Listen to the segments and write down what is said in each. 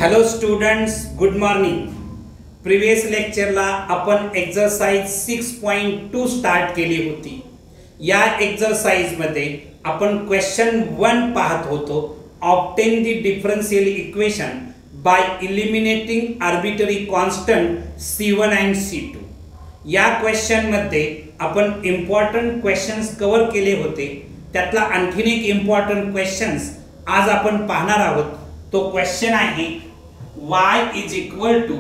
Hello students, good morning. Previous लेक्चरला आपण exercise 6.2 start केली होती. या एक्सरसाइजमध्ये आपण क्वेश्चन 1 पाहत होतो. Obtain the differential equation by eliminating arbitrary constant C1 and C2. या क्वेश्चनमध्ये आपण इम्पॉर्टंट क्वेश्चन्स कव्हर केले होते. त्यातला आणखीन एक इम्पॉर्टंट क्वेश्चन्स आज आपण पाहणार आहोत. तो क्वेश्चन आहे y is equal to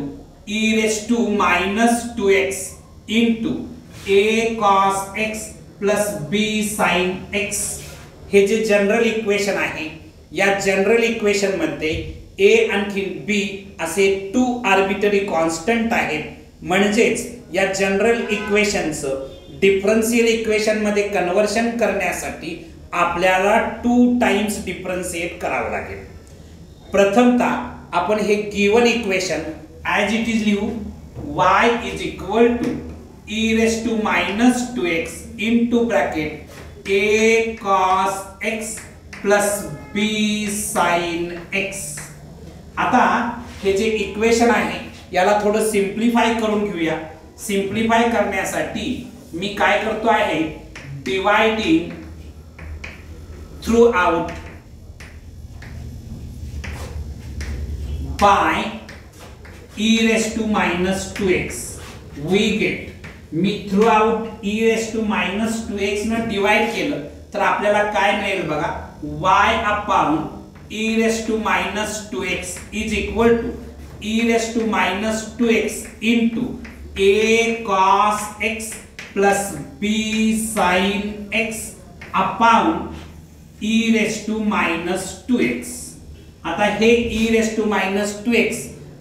e raised to minus 2x into a cos x plus b sin x. हे जे जनरल इक्वेशन आहे, या जनरल इक्वेशन मध्ये a आणखी b असे 2 आर्बिटरी कॉन्स्टंट आहेत. म्हणजेच या जनरल इक्वेशनचं डिफरन्शियल इक्वेशन मध्ये कन्वर्शन करण्यासाठी आपल्याला 2 टाइम्स डिफरन्शिएट करावं लागेल. प्रथमतः आपण हे given equation as it is लिहू. y is equal to e raised to minus 2x into bracket a cos x plus b sin x. आता हे जे इक्वेशन आहे याला थोडं सिम्प्लिफाय करून घेऊया. सिम्प्लिफाय करण्यासाठी मी काय करतो आहे, dividing through out by e raised to minus 2x we get. Me through out e raised to minus 2x ने डिवाइड केलं तर आपल्याला काय मिळेल बघा, y upon e raised to minus 2x is equal to e raised to minus 2x into a cos x plus b sin x upon e raised to minus 2x. आता हे e raised to minus 2x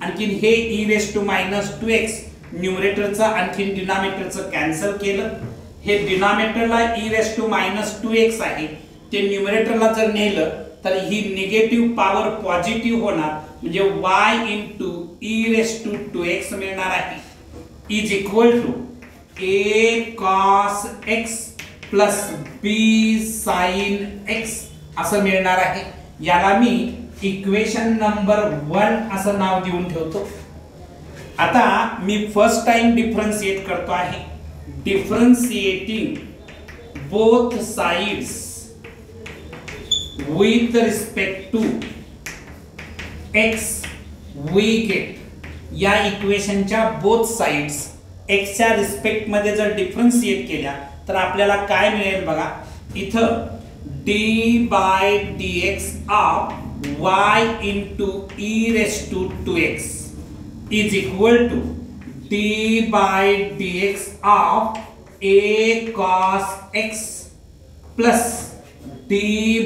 आणखीन हे e raised to minus 2x न्यूमरेटरचा आणखीन डिनॉमिनेटरचं cancel केलं. हे डिनॉमिनेटरला e raised to minus 2x आहे, ते न्यूमरेटरला जर नेलं तर ही निगेटिव्ह पॉवर पॉझिटिव्ह होणार. म्हणजे y into e raised to 2x मिळणार आहे is equal to a cos x plus b sin x असं मिळणार आहे. याला मी इक्वेशन नंबर 1 असं नाव देऊन ठेवतो. आता मी फर्स्ट टाइम डिफरन्शिएट करतो आहे. Differentiating both sides with respect to x we get. या इक्वेशनच्या बोथ साइड्स x च्या रिस्पेक्ट मध्ये जर डिफरन्शिएट केल्या तर आपल्याला काय मिळेल बघा. इथं d by dx of y into e raised to 2x is equal to d by dx of a cos x plus d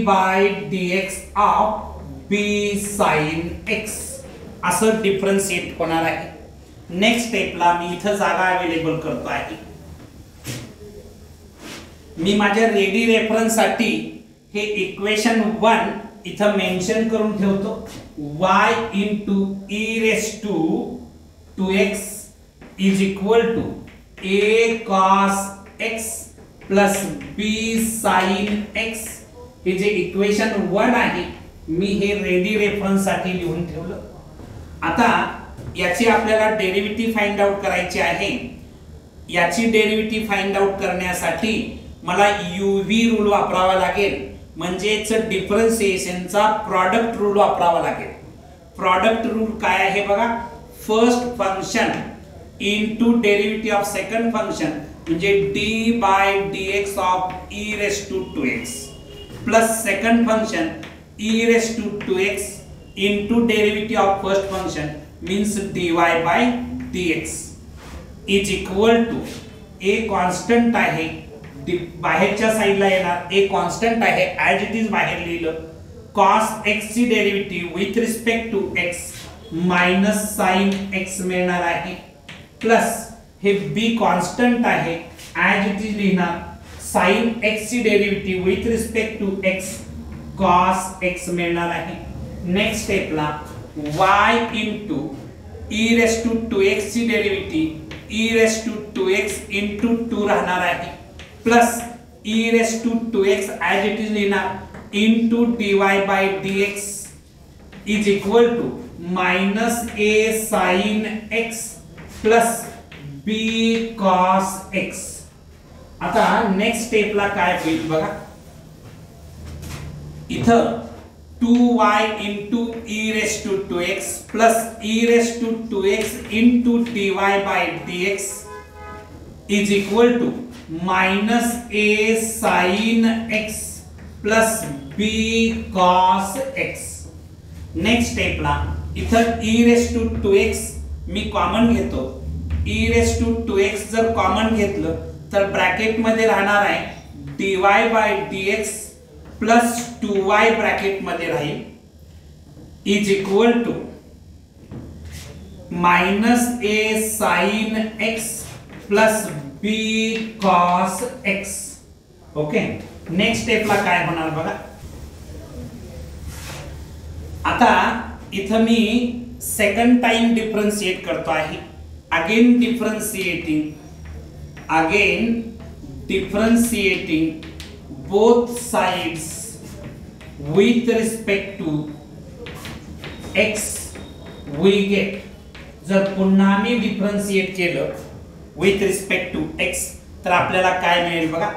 by dx of b sin x असं डिफरन्शिएट होणार आहे. नेक्स्ट स्टेपला मी इथं जागा अवेलेबल करतो आहे. मी माझ्या ready reference साठी हे इक्वेशन 1 इथं मेंशन करून ठेवतो. y into e raised to 2x is equal to a cos x plus b sin x. हे जे इक्वेशन 1 आहे मी हे रेडी रेफरन्स साठी लिहून ठेवलं. आता याची आपल्याला डेरिव्हेटिव्ह फाइंड आउट करायची आहे. याची डेरिव्हेटिव्ह फाइंड आउट करण्यासाठी मला UV रूल वापरावा लागेल. म्हणजेच डिफरन्शिएशनचा प्रॉडक्ट रूल वापरावा लागेल. प्रॉडक्ट रूल काय आहे बघा, first function into derivative of second function म्हणजे d by dx of e raised to 2x plus second function e raised to 2x into derivative of first function means dy by dx is equal to a constant आहे, बाहेरच्या साइडला येणार a constant आहे, as it is बाहेर लिहिलं. cos x ची derivative with respect to x minus sin x मिळणार आहे प्लस हे b कॉन्स्टंट आहे, ॲज इट इज लिहिणार. sin x ची derivative with respect to x cos x मिळणार आहे. नेक्स्ट स्टेपला y into e raised to 2x ची derivative e raised to 2x into 2 राहणार आहे plus e raised to 2x as it is लिहिणार into dy by dx is equal to minus A sine x plus B cos x. आता next स्टेपला काय होईल बघा, इथं 2y into e raised to 2x plus e raised to 2x into dy by dx is equal to minus a sin x plus b cos x. Next स्टेपला इथं e raised to 2x मी common घेतो. e raised to 2x जर common घेतलं तर bracket मध्ये राहणार आहे dy by dx plus 2y bracket मध्ये राहील is equal to minus A sine x plus B cos X. Okay, next स्टेपला काय होणार बघा. आता इथं मी सेकंड टाइम डिफरन्शिएट करतो आहे. Again differentiating both sides with respect to x we get. जर पुन्हा मी डिफरन्शिएट केलं with respect to x तर आपल्याला काय मिळेल बघा,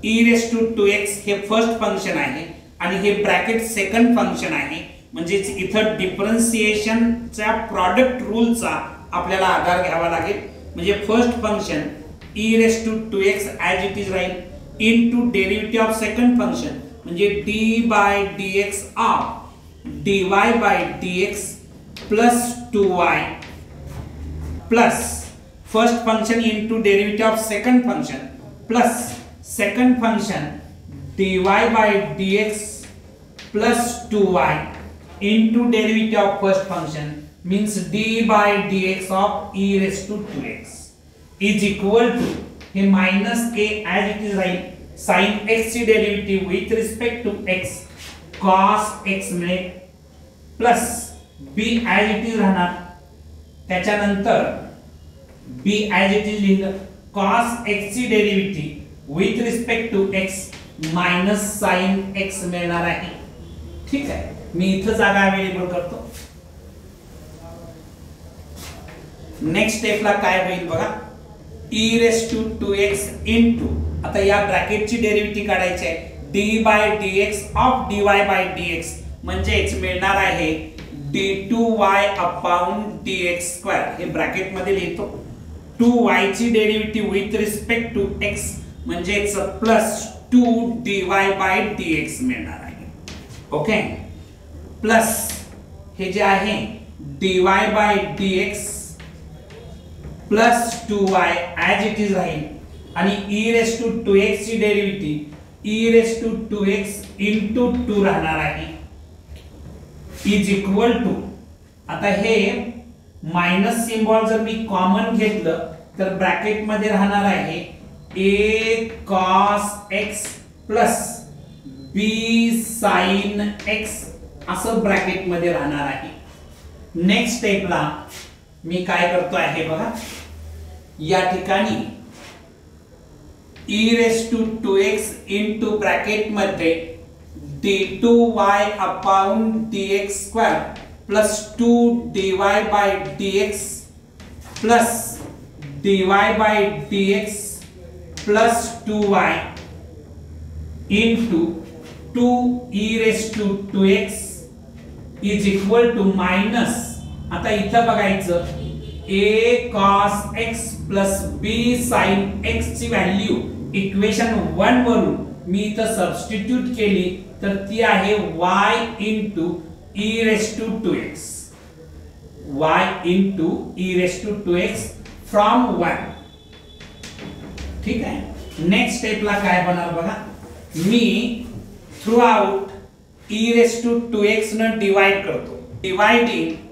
e raised to 2x हे फर्स्ट फंक्शन आहे आणि हे ब्रॅकेट सेकंड फंक्शन आहे. म्हणजे इथं डिफरन्शिएशनच्या प्रॉडक्ट रूलचा आपल्याला आधार घ्यावा लागेल. म्हणजे first function e raised to 2x as it is राहील into derivative of second function म्हणजे d by dx of dy by dx plus 2y plus first function into derivative of second function plus second function dy by dx plus 2y into derivative of first function means d by dx of e raised to 2x is equal to हे minus a as it is राहील sin x ची derivative with respect to x cos x मिळेल plus b as it is राहणार. त्याच्यानंतर b as it is लिहिलं cos x ची derivative with respect to x minus sin x मिळणार आहे. ठीक आहे, मी इथं जागा अवेलेबल करतो. नेक्स्ट स्टेपला काय होईल बघा, e raised to 2x into आता या ब्रॅकेटची डेरिव्हेटिव्ह काढायची आहे d by dx of dy by dx म्हणजेच मिळणार आहे d2y upon dx स्क्वेअर. हे ब्रॅकेट मध्ये लिहितो. 2y ची derivative with respect to x म्हणजेच प्लस 2dy by dx मिळणार आहे. ओके, प्लस हे जे आहे dy by dx plus 2y as it is राहील आणि e raised to 2x ची derivative e raised to 2x into 2 राहणार आहे इज इक्वल टू. आता हे मायनस सिम्बॉल जर मी कॉमन घेतलं तर ब्रॅकेट मध्ये राहणार आहे a cos x plus b sin x असं ब्रॅकेट मध्ये राहणार आहे. नेक्स्ट स्टेपला मी काय करतो आहे बघा, या ठिकाणी e raised to 2x into bracket मध्ये d2y upon dx square plus 2dy by dx plus dy by dx plus 2y into 2e raised to 2x is equal to minus. आता इथं बघायचं a cos x plus b sin x ची value equation 1 वरून मी इथं substitute केली तर ती आहे y into e raised to 2x. y into e raised to 2x from 1. ठीक आहे, नेक्स्ट स्टेपला काय होणार बघा, me through out e raised to 2x न डिवाइड करतो. Dividing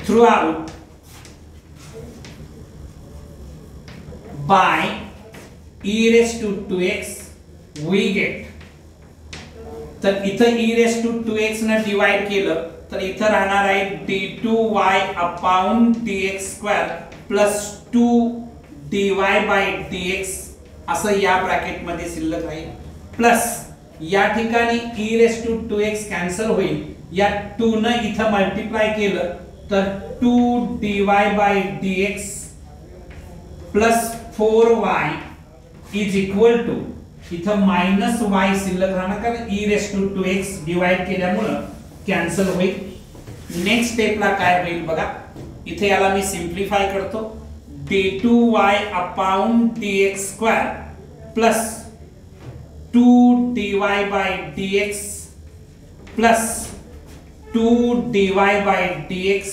throughout by e raised to 2x we get. तर इथं e raised to 2x ने डिवाइड केलं तर इथं राहणार आहे d2y upon dx square plus 2dy by dx असं या ब्रॅकेट मध्ये शिल्लक राहील. प्लस या ठिकाणी e raised to 2x cancel होईल या 2 न इथं मल्टिप्लाय केलं तर 2dy/dx plus 4y is equal to इथं मायनस y शिल्लक राहणार कारण e⁻²x डिवाइड केल्यामुळे कॅन्सल होईल। नेक्स्ट स्टेपला काय होईल बघा, इथे याला मी सिंप्लिफाय करतो d2y/dx² plus 2dy/dx plus 2dy/dx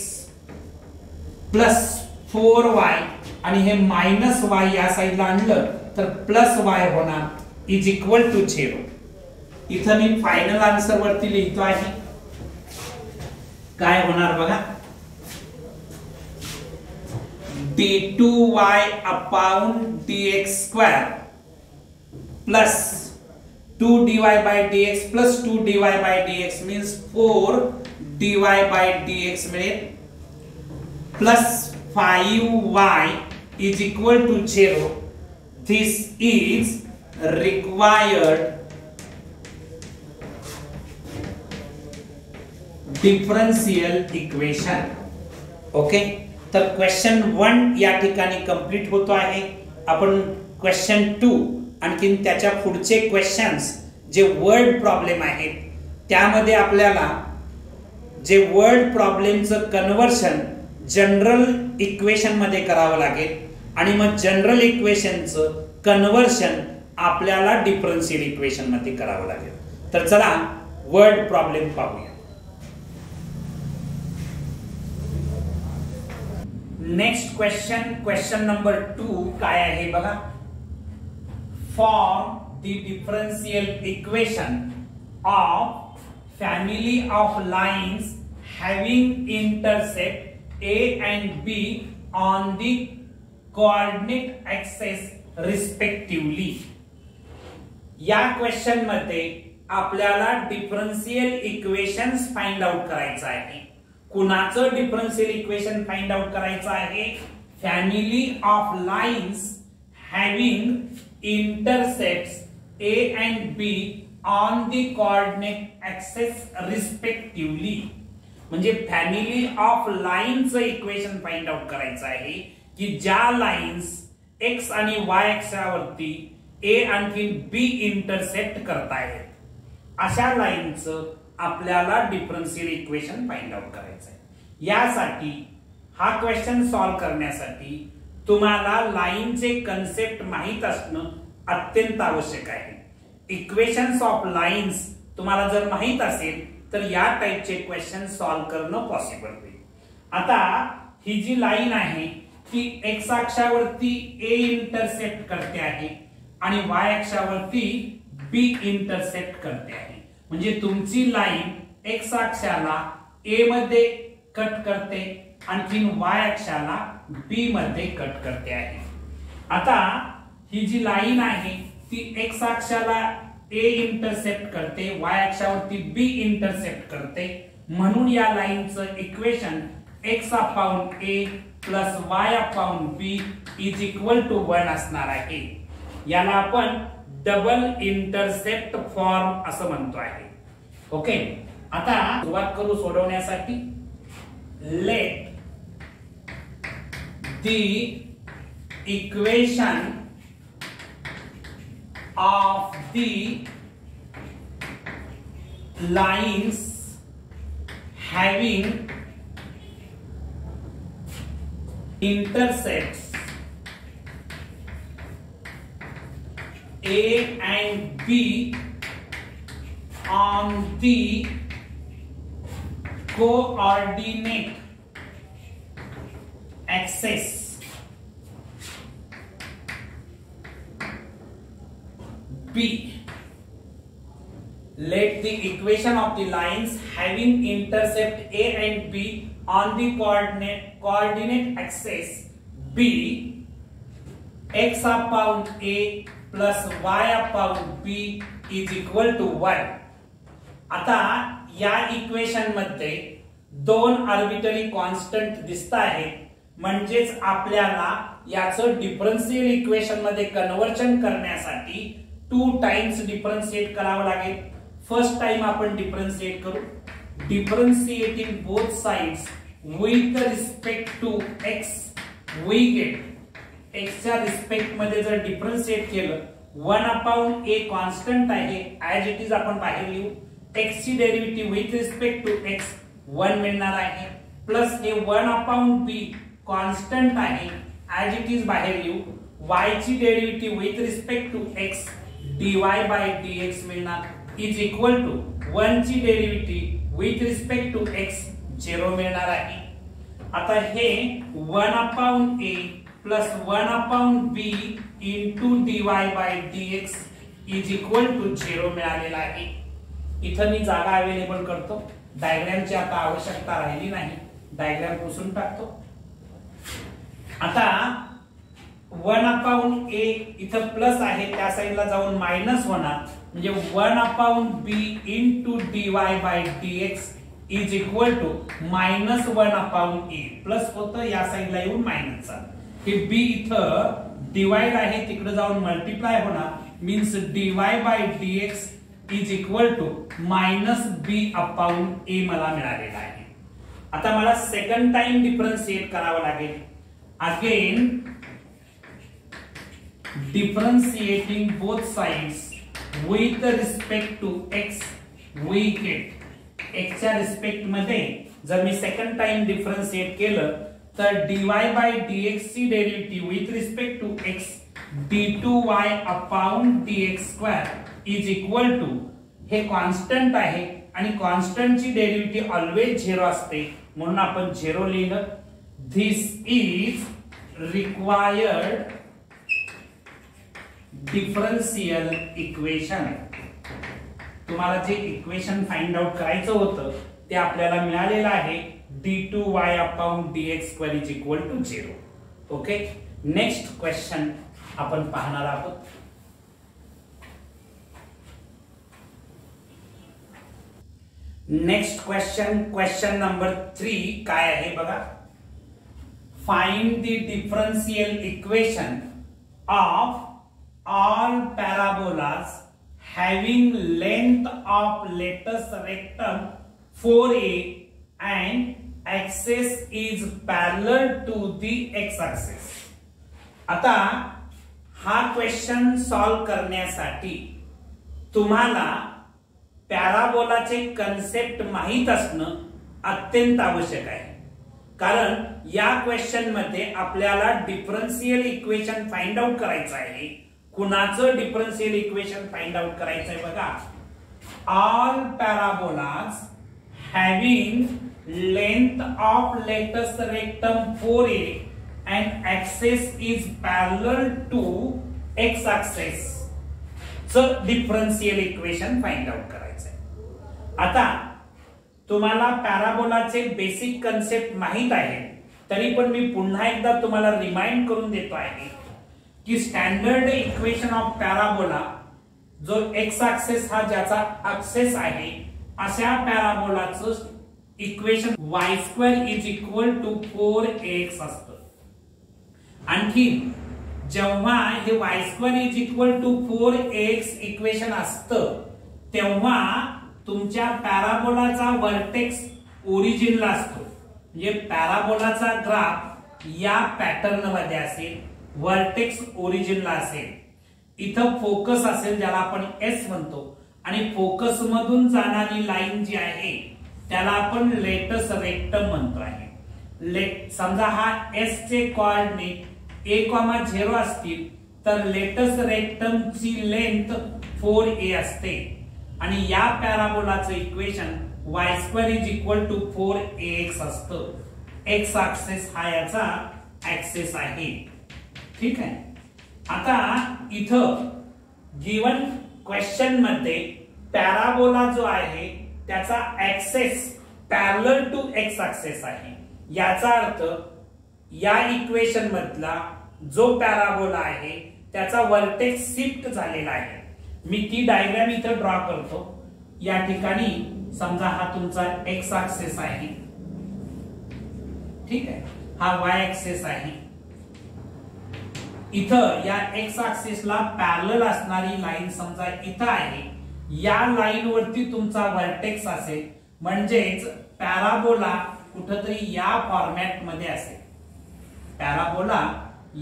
plus 4y आणि हे मायनस y या साइडला आणलं तर प्लस y होणार इज इक्वल टू 0। इथं मी फायनल आन्सर वरती लिहितो आहे, काय होणार बघा, d2y/dx² plus 2dy/dx plus 2dy/dx means 4dy/dx मिळेल plus 5y is equal to 0. This is required differential equation. Okay, तर क्वेश्चन 1 या ठिकाणी कंप्लीट होतो आहे। आपण क्वेश्चन 2 आणखीन त्याच्या पुढचे क्वेश्चन्स जे वर्ड प्रॉब्लेम आहेत त्यामध्ये आपल्याला जे वर्ड प्रॉब्लेमचं कन्वर्शन जनरल इक्वेशन मध्ये करावं लागेल आणि मग जनरल इक्वेशनचं कन्वर्शन आपल्याला डिफरन्शियल इक्वेशन मध्ये करावं लागेल। तर चला वर्ड प्रॉब्लेम पाहूया। नेक्स्ट क्वेश्चन नंबर 2 काय आहे बघा, form the differential equation of family of lines having intersect A and B on the coordinate axis respectively। या क्वेश्चन मध्ये आपल्याला डिफरन्शियल इक्वेशन्स फाइंड आउट करायचं आहे। कुणाचं डिफरन्शियल इक्वेशन फाइंड आउट करायचं आहे, family of lines having intersects A and B on the coordinate axis respectively। म्हणजे family of लाईनचं इक्वेशन फाइंड आउट करायचं आहे की ज्या लाइन्स x आणि y अक्षावरती A आणि B इंटरसेक्ट करतायत अशा लाइनचं आपल्याला डिफरन्शियल इक्वेशन फाइंड आउट करायचं आहे। यासाठी हा क्वेश्चन सॉल्व करण्यासाठी तुम्हाला लाइनचे कन्सेप्ट माहित असणं अत्यंत आवश्यक आहे। इक्वेशन्स ऑफ लाइन्स तुम्हाला जर माहित असेल तर या टाइपचे क्वेश्चन सॉल्व करणं पॉसिबल होईल। आता ही जी लाइन आहे ती x अक्षावरती A इंटरसेक्ट करते आहे आणि y अक्षावरती B इंटरसेक्ट करते आहे। म्हणजे तुमची लाइन x अक्षाला A मध्ये कट करते आणखी y अक्षाला B मध्ये कट करते आहे। आता ही जी लाइन आहे ती x अक्षाला A इंटरसेप्ट करते, y अक्षावरती B इंटरसेप्ट करते, म्हणून या लाइनचं equation x/A plus y/B is equal to 1 असणार आहे। याला आपण डबल इंटरसेप्ट फॉर्म असं म्हणतो आहे। ओके, आता सुरुवात करू सोडवण्यासाठी। Let the equation of the lines having intersects A and B on the coordinate axis B. Let the equation of the lines having intercept A and B on the coordinate axis B x/A plus y/B is equal to 1। आता या equation मध्ये दोन arbitrary constant दिसत आहेत, म्हणजेच आपल्याला याचं differential equation मध्ये कन्वर्जन करण्यासाठी 2 टाइम्स डिफरन्शिएट करावं लागेल। फर्स्ट टाइम आपण डिफरन्शिएट करू differentiating both sides with respect to x, we get x च्या रिस्पेक्ट मध्ये जर डिफरन्शिएट केलं 1/a कॉन्स्टंट आहे ऍज इट इज आपण बाहेर लिहू, x ची derivative with respect to x 1 मिळणार आहे, प्लस हे 1/b कॉन्स्टंट आहे ऍज इट इज बाहेर लिहू, y ची derivative with respect to x dy by dx मिळणार इज इक्वल टू 1 ची derivative with respect to x 0 मिळणार आहे. आता हे 1/a plus 1/b into dy by dx is equal to 0 मिळालेला आहे. इथं मी जागा अवेलेबल करतो, डायग्रामची आता आवश्यकता राहिली नाही, डायग्राम पुसून टाकतो. आता 1/a इथं प्लस आहे त्या साइडला जाऊन मायनस होणार, म्हणजे 1/b into dy by dx is equal to -1/a plus होतं या साइडला येऊन मायनसचा, हे b इथं डिवाइड आहे तिकडे जाऊन मल्टिप्लाय होणार, means dy by dx is equal to -b/a मला मिळालेला आहे. आता मला सेकंड टाइम डिफरन्शिएट करावं लागेल. Again differentiating both sides with respect to x, we get x च्या रिस्पेक्ट मध्ये जर मी सेकंड टाइम डिफरन्शिएट केलं तर dy by dx ची derivative with respect to x d2y dx square is equal to, हे constant आहे आणि कॉन्स्टंट ची डेरिव्हेटिव्ह ऑलवेज 0 असते म्हणून आपण 0 लिहिलं. दिस इज रिक्वायर्ड डिफरन्शियल इक्वेशन. तुम्हाला जे इक्वेशन फाइंड आउट करायचं होतं ते आपल्याला मिळालेलं आहे d2y dx square is equal to 0. Okay, next question आपण पाहणार आहोत. नेक्स्ट क्वेश्चन, क्वेश्चन नंबर 3 काय आहे बघा. Find the differential equation of all parabolas having length of latus rectum 4a and axis is parallel to the x axis. आता हा question solve करण्यासाठी तुम्हाला पॅराबोलाचे कन्सेप्ट माहित असणं अत्यंत आवश्यक आहे, कारण या क्वेश्चन मध्ये आपल्याला डिफरन्शियल इक्वेशन फाइंड आउट करायचं आहे. कुणाचं डिफरन्शियल इक्वेशन फाइंड आउट करायचंय बघा. All parabolas having length of latus rectum 4a and axis is parallel to x axis चं डिफरन्शियल इक्वेशन फाइंड आउट करायचंय. आता तुम्हाला पॅराबोलाचे बेसिक कन्सेप्ट माहित आहे, तरी पण मी पुन्हा एकदा तुम्हाला रिमाइंड करून देतो आहे की स्टँडर्ड इक्वेशन ऑफ पॅराबोला जो एक्स ऍक्सिस हा ज्याचा ऍक्सिस आहे अशा पॅराबोलाचं equation y² is equal to 4ax असतं. आणखी जेव्हा हे y² is equal to 4ax equation असतं तेव्हा तुमच्या पॅराबोलाचा व्हर्टेक्स ओरिजिनला असतो, म्हणजे पॅराबोलाचा ग्राफ या पॅटर्न मध्ये असेल, व्हर्टेक्स ओरिजिनला असेल, इथं फोकस असेल ज्याला आपण एस म्हणतो, आणि फोकस मधून जाणारी लाईन जी आहे त्याला आपण लेटस रेक्टम म्हणतो आहे. समजा हा एस चे कोऑर्डिनेट a,0 असतील तर लेटस रेक्टम ची लेंथ 4a असते आणि या पॅराबोलाचं equation y² is equal to 4ax असतं. एक्स ऍक्सिस हा याचा ऍक्सिस आहे. ठीक आहे. आता इथं गिवन क्वेश्चन मध्ये पॅराबोला जो आहे त्याचा axis parallel to x axis आहे. याचा अर्थ या इक्वेशन मधला जो पॅराबोला आहे त्याचा व्हर्टेक्स शिफ्ट झालेला आहे. मी ती डायग्राम इथं ड्रॉ करतो. या ठिकाणी समजा हा तुमचा एक्स ऍक्सिस आहे, ठीक आहे, हा वाय ऍक्सिस आहे. इथं या एक्स ऍक्सिसला पॅरलल असणारी लाईन समजा इथं आहे. या लाईन वरती तुमचा व्हर्टेक्स असेल म्हणजेच पॅराबोला कुठेतरी या फॉर्मॅट मध्ये असेल, पॅराबोला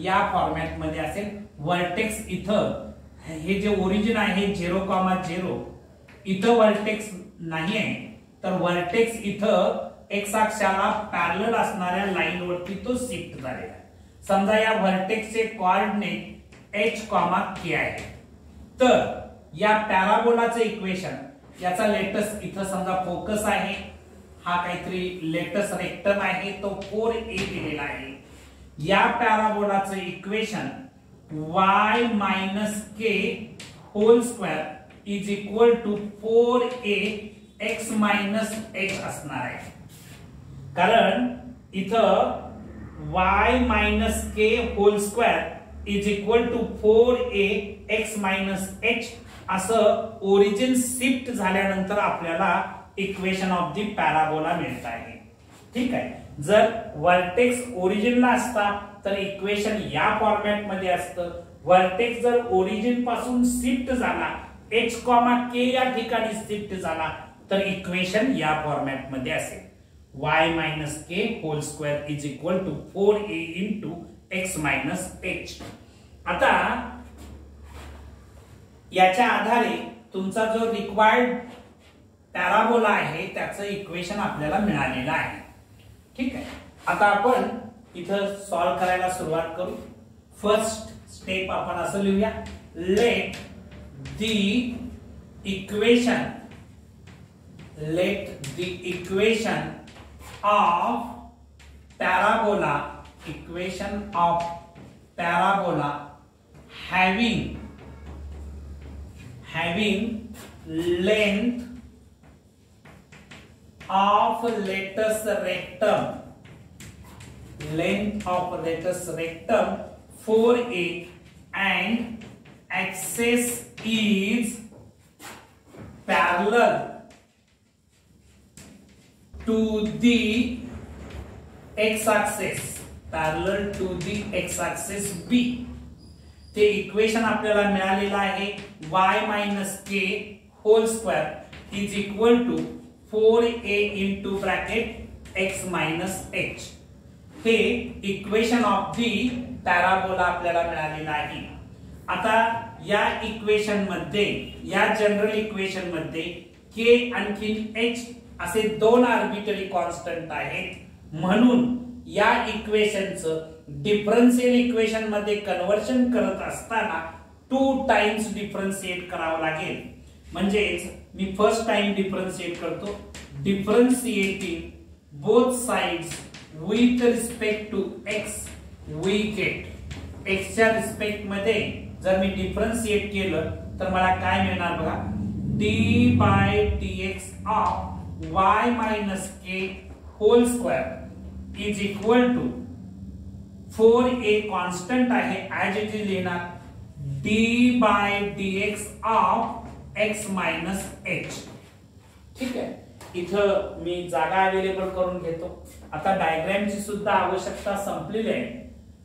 या फॉर्मॅट मध्ये असेल. व्हर्टेक्स इथं हे जे ओरिजिन आहे 0,0 इथं व्हर्टेक्स नाही आहे, तर व्हर्टेक्स इथं एक्स अक्षाला पॅरलल असणाऱ्या लाईन वरती तो शिफ्ट झालेला आहे. समजा या व्हर्टेक्सचे कोऑर्डिनेट h,k आहे. तर या पॅराबोलाचं इक्वेशन, याचा लेटस इथं समजा फोकस आहे, हा काहीतरी लेटस रेक्टम आहे, तो 4a दिलेला आहे. या पॅराबोलाचं equation y - k whole square is equal to 4a x - h असणार आहे. कारण इथं y - k whole square is equal to 4a x - h असं ओरिजिन शिफ्ट झाल्यानंतर आपल्याला इक्वेशन ऑफ द पॅराबोला मिळत आहे. ठीक आहे. जर व्हर्टेक्स ओरिजिनला असता तर इक्वेशन या फॉर्मॅट मध्ये असतं. व्हर्टेक्स जर ओरिजिन पासून शिफ्ट झाला, h,k या ठिकाणी शिफ्ट झाला, तर इक्वेशन या फॉर्मॅट मध्ये असेल. y - k whole square is equal to 4a into x - h. आता याच्या आधारे तुमचा जो रिक्वायर्ड पॅराबोला आहे त्याचं इक्वेशन आपल्याला मिळालेलं आहे. ठीक आहे. आता आपण इथं सॉल्व करायला सुरुवात करू. फर्स्ट स्टेप आपण असं लिहूया, let the equation of parabola having length of latus rectum 4a and axis is parallel to the x-axis b. ते इक्वेशन आपल्याला मिळालेलं आहे y - k whole square is equal to 4a into bracket x - h. हे equation of the parabola आपल्याला मिळालेलं आहे. आता या इक्वेशन मध्ये, या जनरल इक्वेशन मध्ये k आणखी h असे दोन आर्बिट्ररी कॉन्स्टंट आहेत. म्हणून या इक्वेशनचं डिफरन्शियल इक्वेशन मध्ये कन्वर्जन करत असताना 2 टाइम्स डिफरन्शिएट करावं लागेल. म्हणजेच मी फर्स्ट टाइम डिफरन्शिएट करतो, differentiating both sides with respect to x we get x च्या रिस्पेक्ट मध्ये जर मी डिफरन्शिएट केलं तर मला काय मिळणार बघा, d/dx of y - k whole square is equal to 4a constant आहे ऍज इट इज लिहिणार, d/dx ऑफ x - h. ठीक आहे. इथं मी जागा अवेलेबल करून घेतो. आता डायग्रामची सुद्धा आवश्यकता संपलेली आहे.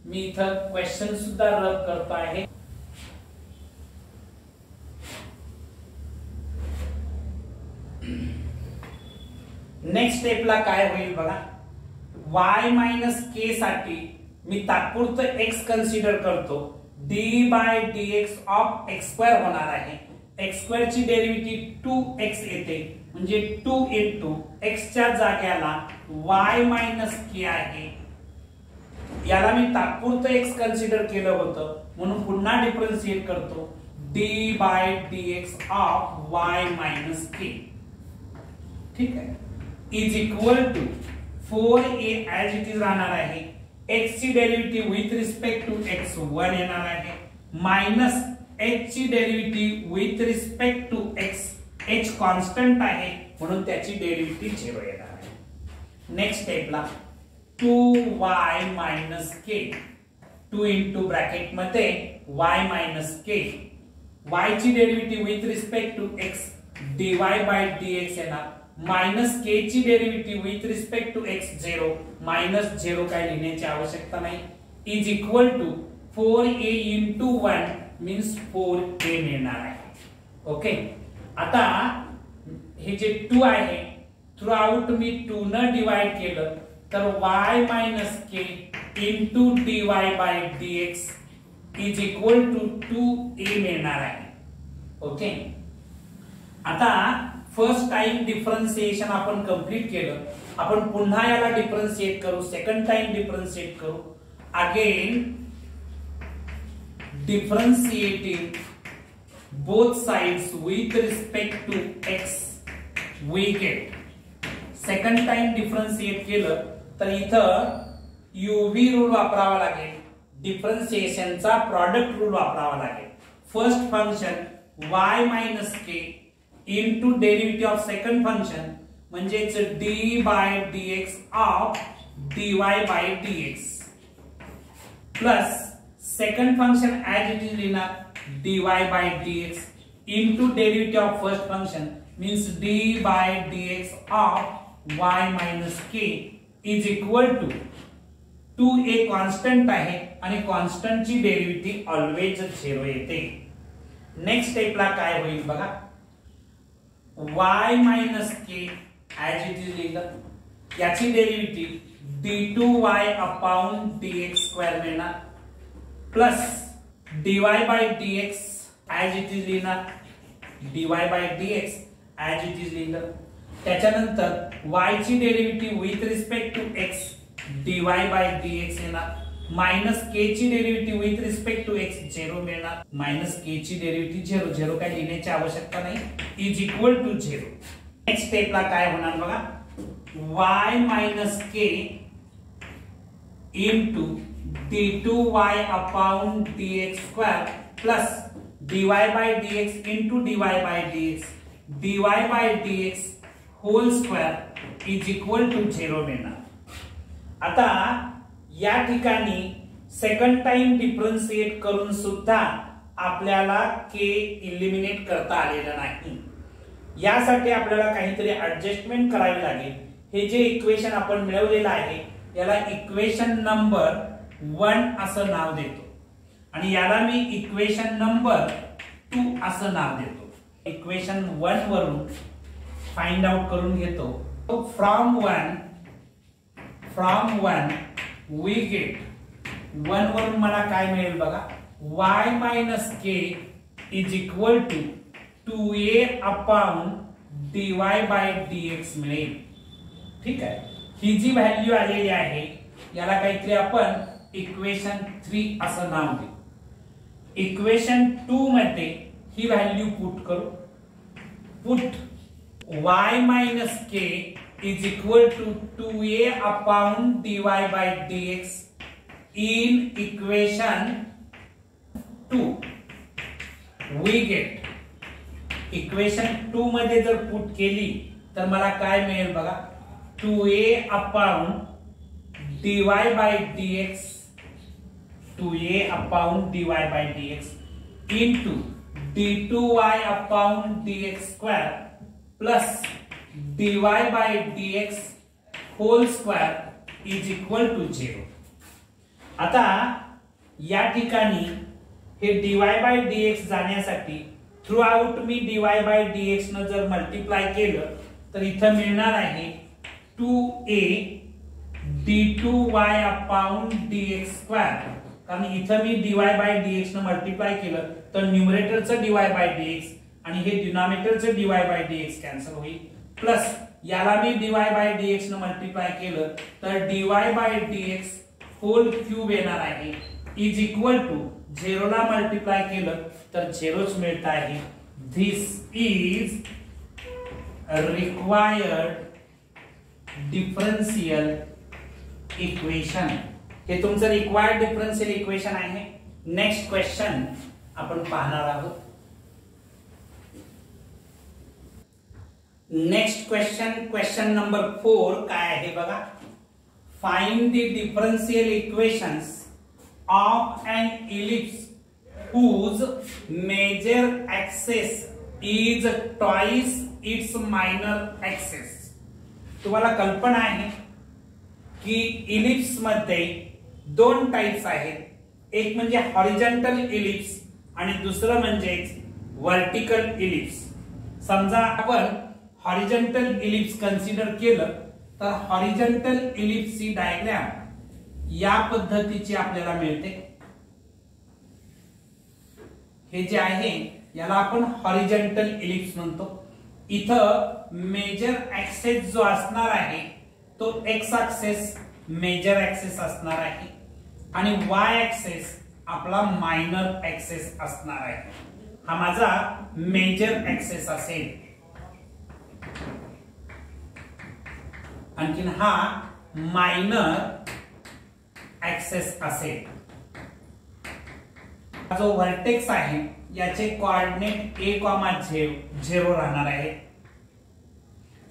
मी इथं क्वेश्चन सुद्धा रब करतो आहे. नेक्स्ट स्टेपला काय होईल बघा, y - k साठी मी तात्पुरतं x कन्सिडर करतो, d/dx ऑफ x² होणार आहे. x² ची डेरिव्हेटिव्ह 2x येते, म्हणजे 2 इंटू x च्या जाग्याला y - k आहे. याला मी तात्पुरतं x कन्सिडर केलं होतं म्हणून पुन्हा डिफरन्शिएट करतो, d/dx ऑफ y - k. ठीक आहे. Is equal to 4a as it is राहणार आहे, x ची derivative with respect to x1 येणार आहे, मायनस h ची derivative with respect to x, h constant आहे म्हणून त्याची डेरिव्हेटिव्ह 0 येणार आहे. नेक्स्ट स्टेपला 2y - k, 2 इंटू ब्रॅकेट मध्ये y - k, y ची derivative with respect to x dy/dx येणार, मायनस k ची derivative with respect to x 0, minus 0 काय लिहिण्याची आवश्यकता नाही, is equal to 4a into 1 means 4a मिळणार आहे. ओके. आता हे जे 2 आहे थ्रू आउट मी 2 न डिवाइड केलं तर y minus k into dy by dx is equal to 2a मिळणार आहे. ओके, आता फर्स्ट टाइम डिफरन्शिएशन आपण कंप्लीट केलं. आपण पुन्हा याला डिफरन्शिएट करू, सेकंड टाइम डिफरन्शिएट करू. Again differentiating both sides with respect to x we get. Second time differentiate केलं तर इथं UV रूल वापरावा लागेल, डिफरन्शिएशनचा प्रॉडक्ट रूल वापरावा लागेल. First function y minus k into derivative of second function म्हणजेच d by dx of dy by dx plus second function as it is लिहिणार dy by dx into derivative of first function means d by dx of y minus k is equal to 2a constant आहे आणि constant ची derivative always 0 येते. Next स्टेपला काय होईल बघा, y minus k as it is लिहिलं, याची derivative d2y upon dx square मिळणार plus dy by dx as it is लिहिणार, dy by dx as it is लिहिलं. त्याच्यानंतर y ची derivative with respect to x dy by dx येणार, minus k ची derivative with respect to x 0 मिळणार, minus k ची derivative 0 0 काय लिहिण्याची आवश्यकता नाही, इज इक्वल टू 0. नेक्स्ट स्टेपला काय होणार बघा, y minus k into d2y upon dx square plus dy by dx into dy by dx dy by dx whole square is equal to 0 मिळणार. आता या ठिकाणी सेकंड टाइम डिफरन्शिएट करून सुद्धा आपल्याला k इलिमिनेट करता आलेला नाही. यासाठी आपल्याला काहीतरी ऍडजस्टमेंट करावी लागेल. हे जे इक्वेशन आपण मिळवलेलं आहे याला इक्वेशन नंबर 1 असं नाव देतो आणि याला मी इक्वेशन नंबर 2 असं नाव देतो. इक्वेशन 1 वरून फाइंड आउट करून घेतो. फ्रॉम 1 वी गेट 1 वरून मला काय मिळेल बघा, y minus k is equal to 2a upon dy by dx मिळेल. ठीक आहे, ही जी व्हॅल्यू आलेली आहे याला काहीतरी आपण इक्वेशन 3 असं नाव देऊ. इक्वेशन 2 मध्ये ही व्हॅल्यू पुट करू. Put y minus k is equal to 2a upon dy by dx in equation 2 we get. Equation 2 मध्ये जर पुट केली तर मला काय मिळेल बघा, 2a upon dy by dx 2a upon dy by dx into d2y upon dx square plus dy by dx whole square is equal to 0. आता या ठिकाणी हे dy by dx जाण्यासाठी through out me dy by dx न जर multiply केलं तर इथं मिळणार आहे 2a d2y upon dx square. कारण इथं मी dy by dx न मल्टिप्लाय केलं तर न्यूमरेटरचं dy by dx आणि हे डिनॉमिनेटरचं dy by dx कॅन्सल होईल, प्लस याला मी dy by dx न मल्टिप्लाय केलं तर dy by dx whole cube येणार आहे, इज इक्वल टू 0 ला मल्टिप्लाय केलं तर 0च मिळत आहे. दिस इज रिक्वायर्ड डिफरन्शियल इक्वेशन. हे तुमचं रिक्वायर्ड डिफरन्शियल इक्वेशन आहे. नेक्स्ट क्वेश्चन आपण पाहणार आहोत. नेक्स्ट क्वेश्चन नंबर 4 काय आहे बघा, find the differential equations of an ellipse whose major axis is twice its minor axis. तुम्हाला कल्पना आहे की इलिप्स मध्ये 2 टाइप्स आहेत, एक म्हणजे हॉरिझॉन्टल इलिप्स आणि दुसरं म्हणजे वर्टिकल इलिप्स. समजा आपण हॉरिझॉन्टल इलिप्स कन्सिडर केलं तर हॉरिझॉन्टल इलिप्सची डायग्राम या पद्धतीची आपल्याला मिळते. हे जे आहे याला आपण हॉरिझॉन्टल इलिप्स म्हणतो. इथं मेजर ऍक्सेस जो असणार आहे तो एक्स ऍक्सेस मेजर ऍक्सेस असणार आहे आणि वाय ऍक्सेस आपला मायनर ऍक्सेस असणार आहे. हा माझा मेजर ऍक्सेस असेल. आणखीन हा मायनर ऍक्सेस असेल. जो व्हर्टेक्स आहे याचे कोऑर्डिनेट a,0 राहणार आहे.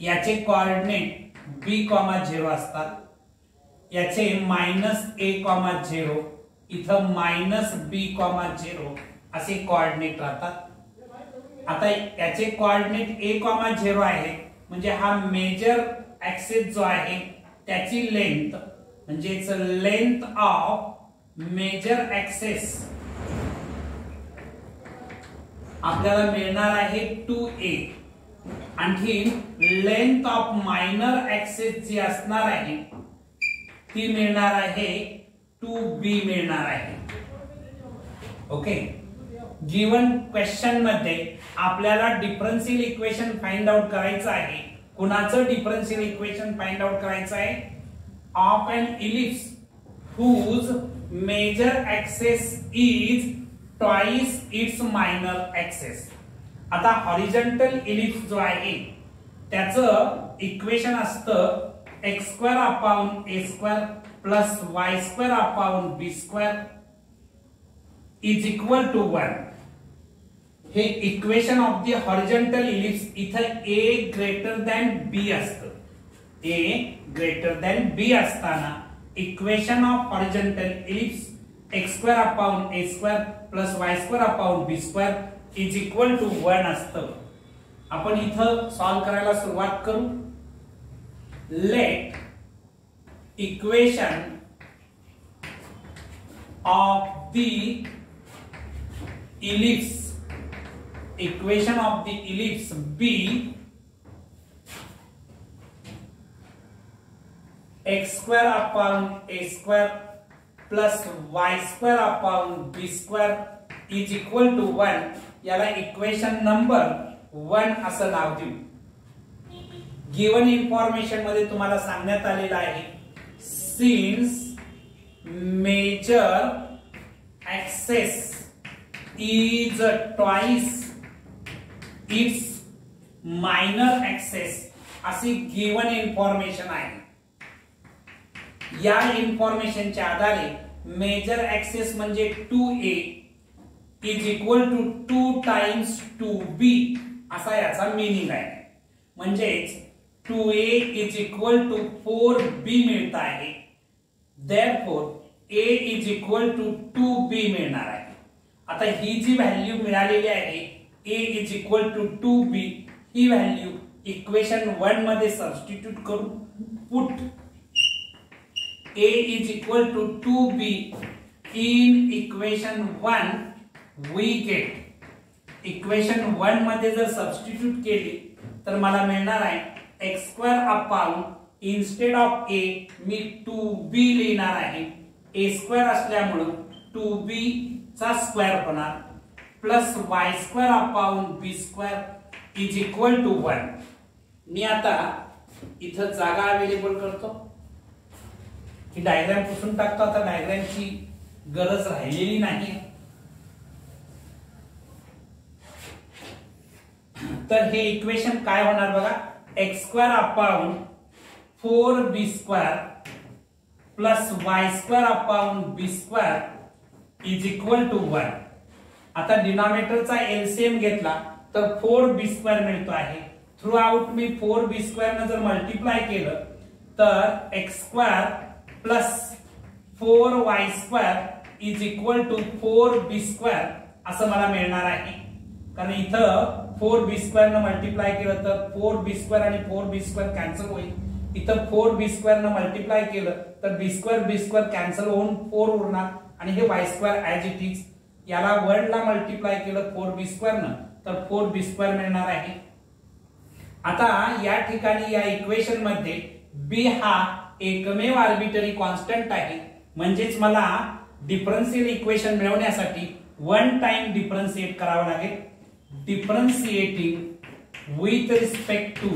याचे कोऑर्डिनेट b,0 असतात. याचे -a,0 इथं -b,0 असे कोऑर्डिनेट राहतात. आता याचे कोऑर्डिनेट a,0 आहे म्हणजे हा मेजर ऍक्सेस जो आहे त्याची लेंथ म्हणजेच लेंथ ऑफ मेजर ऍक्सेस आपल्याला मिळणार आहे 2a. आणखी लेंथ ऑफ मायनर ऍक्सेस जी असणार आहे ती मिळणार आहे 2b मिळणार आहे. ओके. गिवन क्वेश्चन मध्ये आपल्याला डिफरन्शियल इक्वेशन फाइंड आउट करायचं आहे. कुणाचं डिफरन्शियल इक्वेशन फाइंड आउट करायचं आहे? Of an ellipse whose major axis is twice its minor axis. आता हॉरिझॉन्टल इलिप्स जो आहे त्याचं इक्वेशन असतं x² upon a² plus y² upon b² is equal to 1. हे equation of the horizontal ellipse इथं a greater than b असतं. a greater than b असताना equation of horizontal ellipse x² upon a² plus y² upon b² is equal to 1 असतं. आपण इथं solve करायला सुरुवात करू. Let equation of the ellipse be x² upon a² plus y² upon b² is equal to 1. याला equation number 1 असं नाव देऊ. Given information मध्ये तुम्हाला सांगण्यात आलेलं आहे since major axes is twice its minor axes अशी गिवन इन्फॉर्मेशन आहे. या इन्फॉर्मेशनच्या आधारे मेजर ऍक्सेस म्हणजे 2a is equal to 2 times 2b असा याचा मीनिंग आहे. म्हणजेच 2a is equal to 4b मिळत आहे. Therefore a is equal to 2b मिळणार आहे. आता ही जी व्हॅल्यू मिळालेली आहे a is equal to 2b ही व्हॅल्यू इक्वेशन 1 मध्ये सबस्टिट्यूट करू. Put a is equal to 2b in equation 1 we get equation 1 मध्ये जर सबस्टिट्यूट केली तर मला मिळणार आहे x² upon instead of a मी 2b लिहिणार आहे. a² असल्यामुळे 2b चा स्क्वेअर होणार plus y² upon b² is equal to 1. मी आता इथं जागा अवेलेबल करतो. ही डायग्राम पुसून टाकतो. आता डायग्रामची गरज राहिलेली नाही. तर हे इक्वेशन काय होणार बघा. x² upon 4b² plus y² upon b² is equal to 1. आता डिनॉमिनेटरचा एलसीएम घेतला तर 4b² मिळतो आहे. थ्रू आउट मी 4b² ने जर मल्टिप्लाय केलं तर x² plus 4y² is equal to 4b² असं मला मिळणार आहे. कारण इथं 4b² ने मल्टिप्लाय केलं तर 4b² आणि 4b² कॅन्सल होईल. इथं 4b² ने मल्टिप्लाय केलं तर b² कॅन्सल होऊन 4 उरणार आणि हे y² ऍज इट इज. याला 1 ला मल्टिप्लाय केलं 4b² ने तर 4b² मिळणार आहे. आता या ठिकाणी या इक्वेशन मध्ये बी हा एकमेव आर्बिटरी कॉन्स्टंट आहे, म्हणजेच मला डिफरन्शियल इक्वेशन मिळवण्यासाठी वन टाइम डिफरन्शिएट करावं लागेल. Differentiating with respect to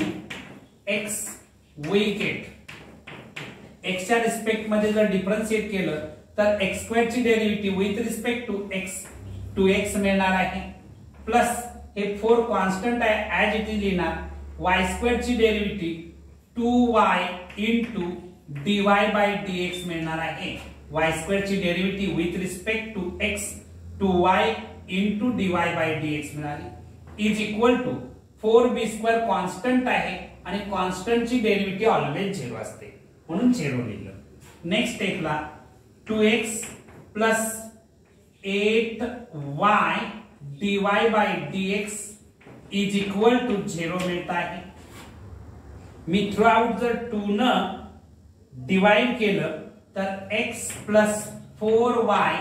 x we get, एक्सच्या रिस्पेक्ट मध्ये जर डिफरन्शिएट केलं तर एक्स स्क्वेअर ची derivative with respect to x 2x मिळणार आहे, प्लस हे 4 कॉन्स्टंट आहे ऍज इट इज लिहिणार, y स्क्वेअर ची derivative 2y into dy by dx मिळणार आहे. y स्क्वेअर ची derivative with respect to x 2y into dy by dx मिळाली is equal to 4b square constant आहे आणि कॉन्स्टंटची डेरिव्हेटिव्ह ऑलवेज 0 असते म्हणून 0 लिहिलं. नेक्स्ट स्टेपला 2x plus 8y dy by dx is equal to 0 मिळत आहे. मी थ्रू आउट जर 2 न डिवाइड केलं तर x plus 4y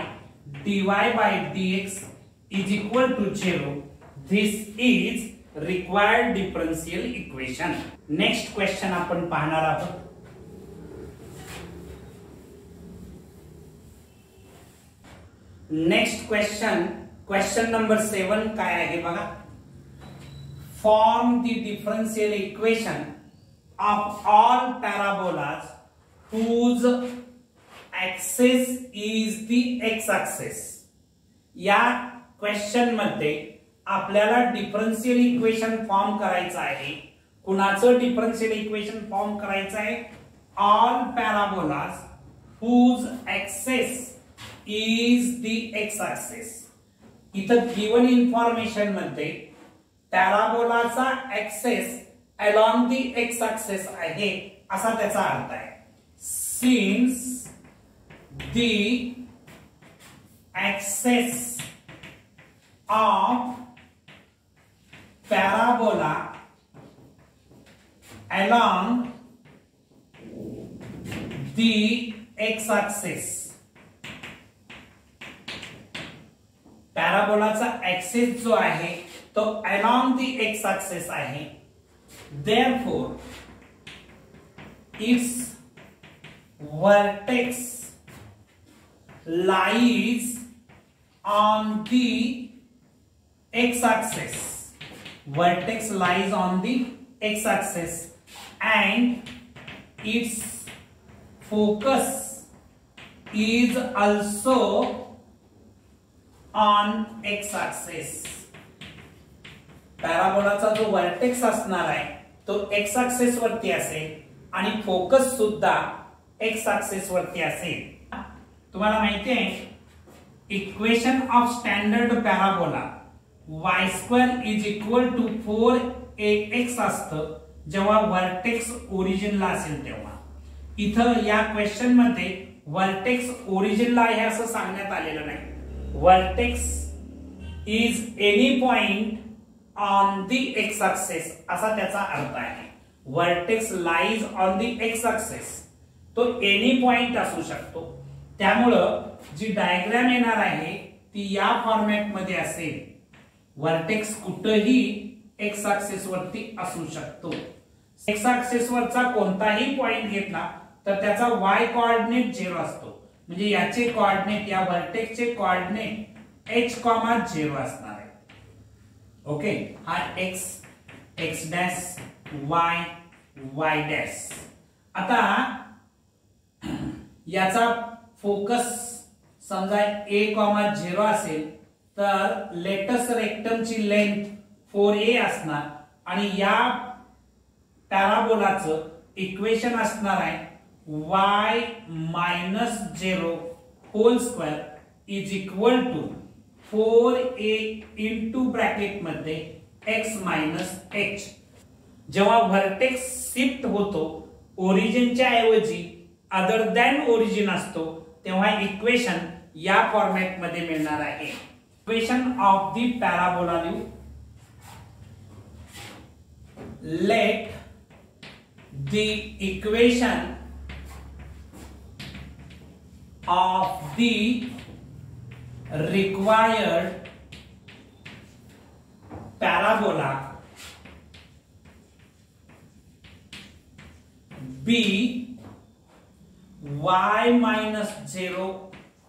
dy by dx is equal to 0. This is required differential equation. Next question आपण पाहणार आहोत. नेक्स्ट क्वेश्चन नंबर 7 काय आहे बघा. Form the differential equation of all parabolas whose axis is the x axis. या question मध्ये आपल्याला differential equation form करायचं आहे. कुणाचं डिफरन्शियल इक्वेशन फॉर्म करायचं आहे? All parabolas whose axis is the x axis. इथं गिवन इन्फॉर्मेशन मध्ये पॅराबोलाचा access along the x axis आहे असा त्याचा अर्थ आहे. Since the axis of parabola along the x axis, पॅराबोलाचा ऍक्सिस जो आहे तो along the x axis आहे. Therefore its vertex lies on the x axis. Vertex lies on the x axis and its focus is also on x axis. पॅराबोलाचा जो vertex असणार आहे तो x axis वरती असेल आणि फोकस सुद्धा x axis वरती असेल. तुम्हाला माहिती आहे equation of standard parabola y square is equal to 4ax असतं जेव्हा वर्टेक्स ओरिजिनला असेल तेव्हा. इथं या क्वेश्चन मध्ये वर्टेक्स ओरिजिनला आहे असं सांगण्यात आलेलं नाही. Vertex is any point on the x axis असा त्याचा अर्थ आहे. Vertex lies on the x axis तो एनी पॉइंट असू शकतो. त्यामुळं जी डायग्राम येणार आहे ती या फॉर्मॅट मध्ये असेल. वर्टेक्स कुठेही एक्स एक्सिस वरती असू शकतो. एक्स एक्सिस वरचा कोणताही पॉइंट घेतला तर त्याचा y कोऑर्डिनेट 0 असतो. म्हणजे याचे कोऑर्डिनेट या वर्टेक्सचे कोऑर्डिनेट h, 0 असणार आहे. ओके, हा x x dash y y dash. आता याचा फोकस समजा a, 0 असेल तर लेटस रेक्टमची लेंथ 4a असणार आणि या पॅराबोलाचं इक्वेशन असणार आहे y minus 0 whole square is equal to 4a into bracket मध्ये x मायनस h. जेव्हा व्हर्टेक्स शिफ्ट होतो ओरिजिनच्या ऐवजी अदर दॅन ओरिजिन असतो तेव्हा इक्वेशन या फॉर्मॅट मध्ये मिळणार आहे. इक्वेशन ऑफ द पॅराबोला लिहू. Let the equation of the required parabola b y minus 0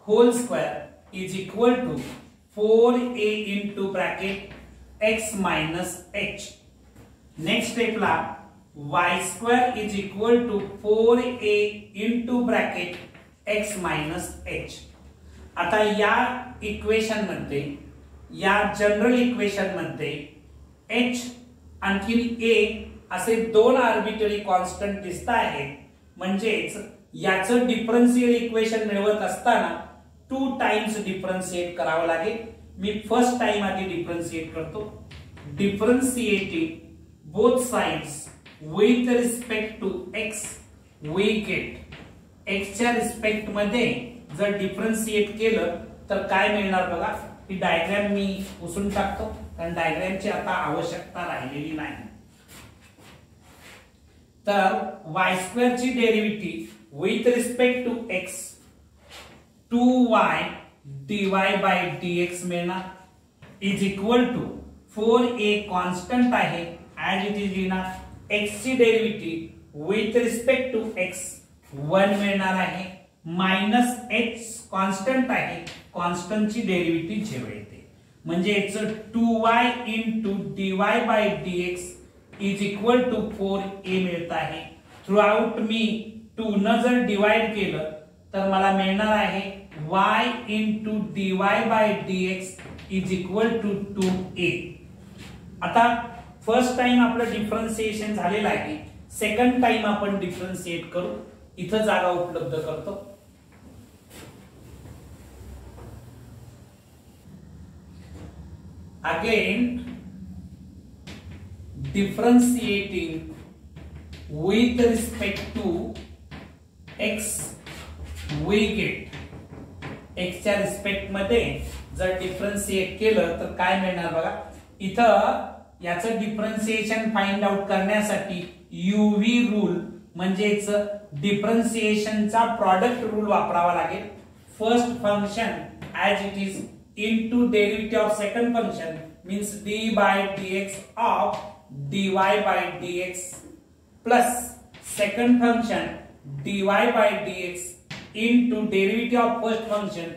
whole square is equal to 4a into bracket x minus h. Next step ला y square is equal to 4a into bracket x minus h. आता या equation मध्ये, या general equation मध्ये h आणखी a असे दोन arbitrary constant दिसत आहेत. म्हणजेच याचं डिफरन्शियल इक्वेशन मिळवत असताना 2 टाइम्स डिफरन्शिएट करावं लागेल. मी फर्स्ट टाइम आधी डिफरन्शिएट करतो. Differentiating both sides with respect to x we get x च्या रिस्पेक्ट मध्ये जर डिफरन्शिएट केलं तर काय मिळणार बघा. ही डायग्राम मी पुसून टाकतो कारण डायग्रामची आता आवश्यकता राहिलेली नाही. तर y² ची derivative with respect to x 2y dy by dx मिळणार is equal to 4a constant आहे ऍज इट इज लिहिणार. x ची derivative with respect to x 1 मिळणार आहे मायनस h कॉन्स्टंट आहे, कॉन्स्टंट ची डेरिव्हेटिव्ह 0 येते. म्हणजे याचं 2y into dy by dx is equal to 4a मिळत आहे. थ्रू आउट मी 2 न जर डिवाइड केलं तर मला मिळणार आहे y into dy by dx is equal to 2a. आता फर्स्ट टाइम आपलं डिफरन्शिएशन झालेलं आहे. सेकंड टाइम आपण डिफरन्शिएट करू. इथं जागा उपलब्ध करतो. Again differentiating with respect to x we get x च्या रिस्पेक्ट मध्ये जर डिफरन्शिएट केलं तर काय मिळणार बघा. इथं याचं डिफरन्शिएशन फाइंड आउट करण्यासाठी यूव्ही रूल म्हणजेच डिफरन्शिएशनचा प्रॉडक्ट रूल वापरावा लागेल. First function as it is into derivative of second function means d by dx of dy by dx plus second function dy by dx into derivative of first function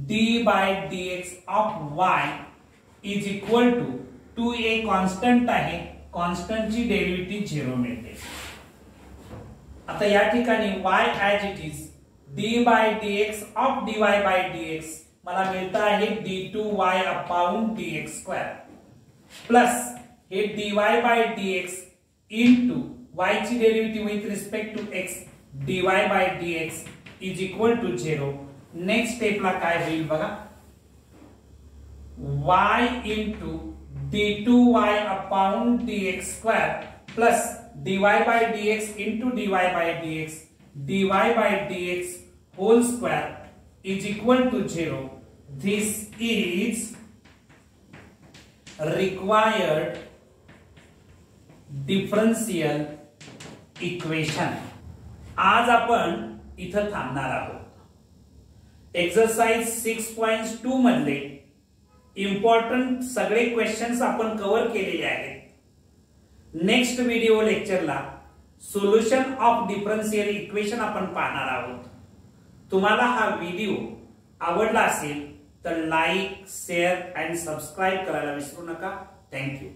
d by dx of y is equal to 2a constant आहे, constant ची derivative 0 मिळते. आता या ठिकाणी y as it is d by dx of dy by dx मला मिळतं आहे d2y upon dx square plus हे dy by dx into y ची derivative with respect to x dy by dx is equal to 0. Next स्टेपला काय होईल बघा. y into d2y upon dx square plus dy by dx into dy by dx dy by dx whole square is equal to 0. This is required differential equation. आज आपण इथं थांबणार आहोत. Exercise 6.2 मधले इम्पॉर्टंट सगळे क्वेश्चन्स आपण कव्हर केलेले आहेत. नेक्स्ट व्हिडिओ लेक्चरला सोल्युशन ऑफ डिफरन्शियल इक्वेशन आपण पाहणार आहोत. तुम्हाला हा व्हिडिओ आवडला असेल तर लाईक, शेअर अँड सबस्क्राईब करायला विसरू नका. थँक्यू.